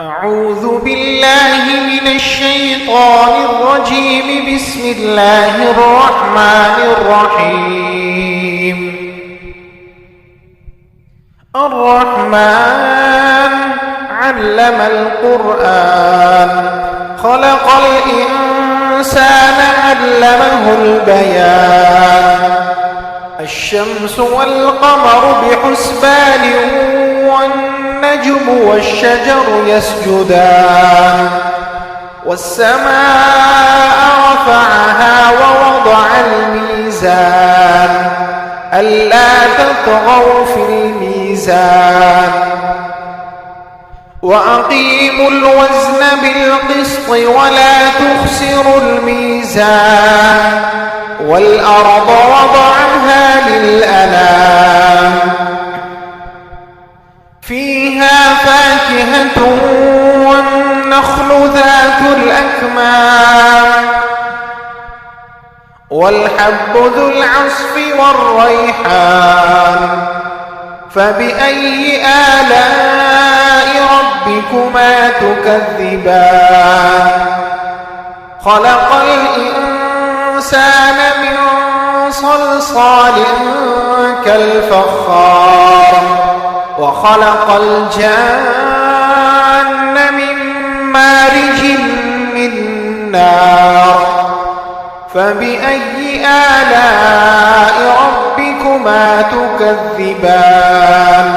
أعوذ بالله من الشيطان الرجيم. بسم الله الرحمن الرحيم. الرحمن علم القرآن خلق الإنسان علمه البيان. الشمس والقمر بحسبان والنجم والشجر يسجدان. والسماء رفعها ووضع الميزان ألا تطغوا في الميزان وأقيموا الوزن بالقسط ولا تخسروا الميزان. والأرض وضعها للأنام فيها فاكهة والنخل ذات الأكمام والحب ذو العصف والريحان. فبأي آلاء ربكما تكذبان. خلق الإنسان من صلصال كالفخار وخلق الجان من مارج من نار. فبأي آلاء ربكما تكذبان.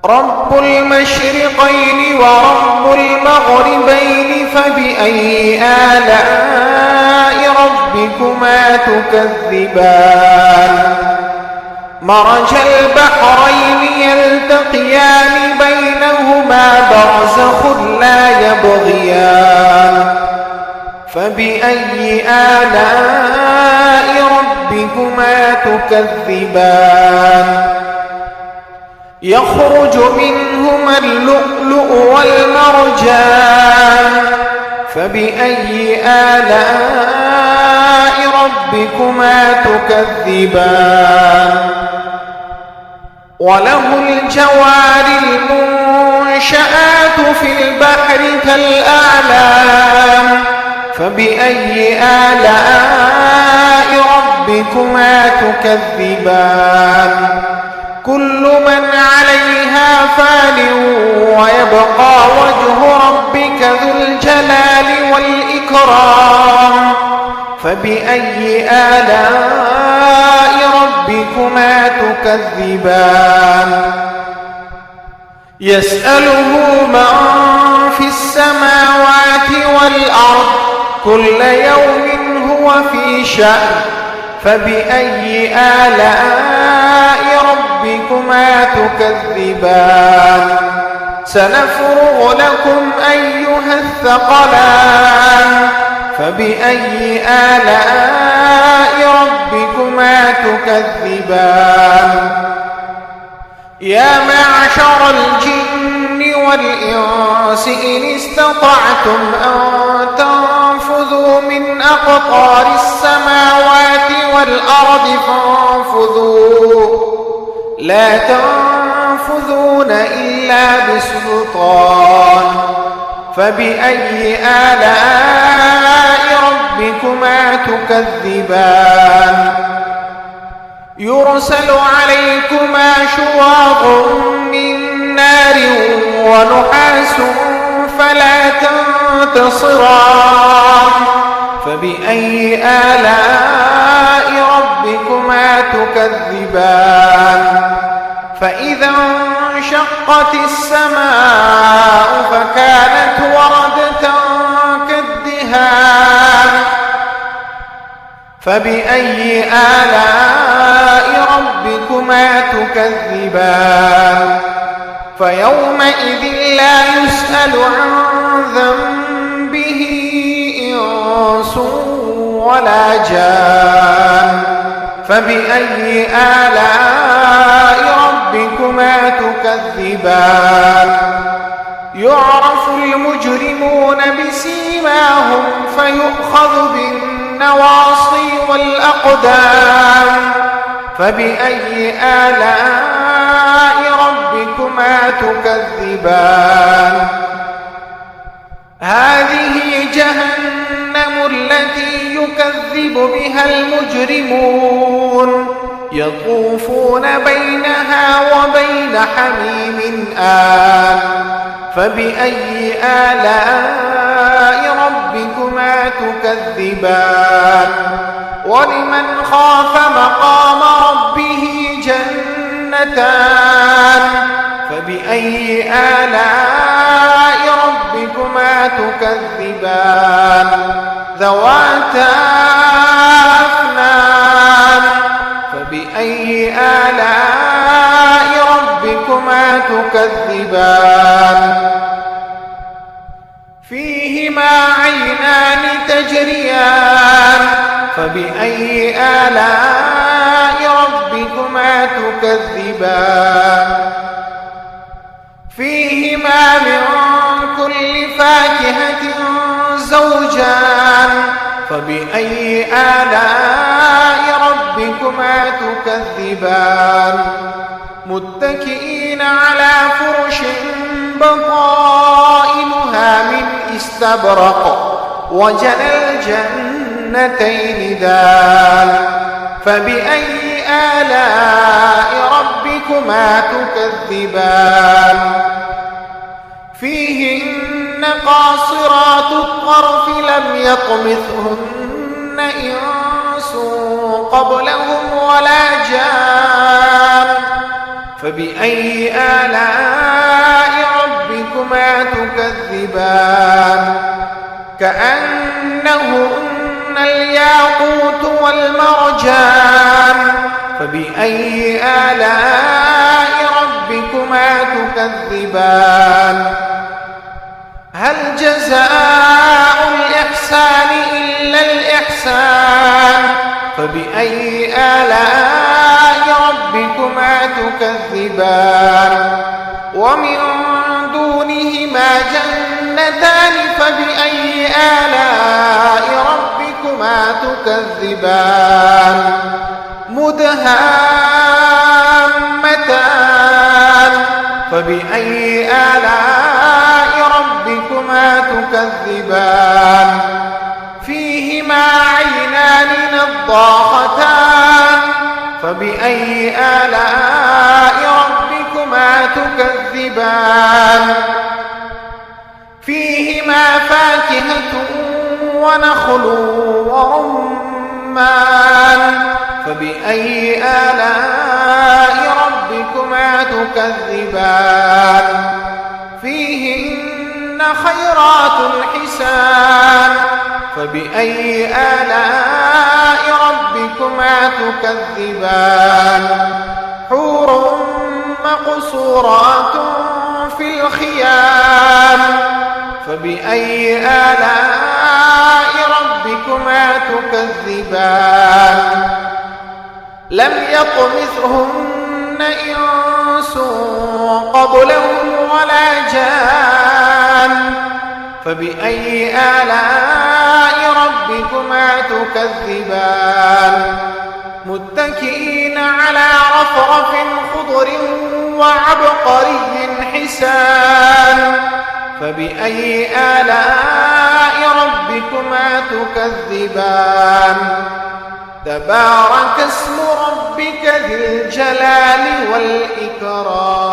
رب المشرقين ورب المغربين فبأي آلاء ربكما تكذبان. مرج البحرين يلتقيان بينهما برزخ لا يبغيان. فبأي آلاء ربكما تكذبان. يخرج منهما اللؤلؤ والمرجان. فبأي آلاء ربكما تكذبان. وله الجوار المنشآت في البحر كالأعلام. فبأي آلاء ربكما تكذبان. كل من عليها فان ويبقى وجه ربك ذو الجلال والإكرام. فبأي آلاء ربكما تكذبان. يسأله من في السماوات والأرض كل يوم هو في شأن. فبأي آلاء ربكما تكذبان. سنفرغ لكم أيها الثقلان. فبأي آلاء ربكما تكذبان. يا معشر الجن والإنس إن استطعتم أن تنفذوا من أقطار السماوات والأرض فانفذوا لا تنفذون إلا بسلطان. فبأي آلاء ربكما تكذبان. يرسل عليكما شواظ من نار ونحاس فلا تنتصران. فبأي آلاء ربكما تكذبان. فإذا انشقت السماء فكانت وردة كالدهان. فبأي آلاء ربكما تكذبان. فيومئذ لا يسأل عن ذنبه إنس ولا جان. فبأي آلاء ربكما تكذبان. يعرف المجرمون بسيماهم فيؤخذ بالنواصي والأقدام. فبأي آلاء ربكما ربكما تكذبان هذه جهنم التي يكذب بها المجرمون يطوفون بينها وبين حميم آن فبأي آلاء ربكما تكذبان ولمن خاف مقام ربه جنتان فبأي آلاء ربكما تكذبان ذواتا أفنان فبأي آلاء ربكما تكذبان فيهما عينان تجريان فبأي آلاء ربكما تكذبان فيهما من كل فاكهة زوجان فبأي آلاء ربكما تكذبان متكئين على فرش بطائنها من استبرق وجنى الجنتين دان فبأي آلاء ربكما تكذبان فيهن قاصرات الطرف لم يطمثهن إنس قبلهم ولا جان فبأي آلاء ربكما تكذبان كأنهن الياقوت والمرجان فبأي آلاء ربكما تكذبان هل جزاء الإحسان إلا الإحسان فبأي آلاء ربكما تكذبان ومن دونهما جنتان فبأي آلاء ربكما تكذبان مدهامتان فبأي آلاء ربكما تكذبان فيهما عينان نضاختان فبأي آلاء ربكما تكذبان فيهما فاكهة ونخل ورمان فبأي آلاء ربكما تكذبان فيهن خيرات حسان فبأي آلاء ربكما تكذبان حور مقصورات في الخيام فبأي آلاء ربكما تكذبان لم يطمثهن إنس قبلهم ولا جان فبأي آلاء ربكما تكذبان متكئين على رفرف خضر وعبقري حسان فبأي آلاء ربكما تكذبان تبارك اسم ربك ذي الجلال والإكرام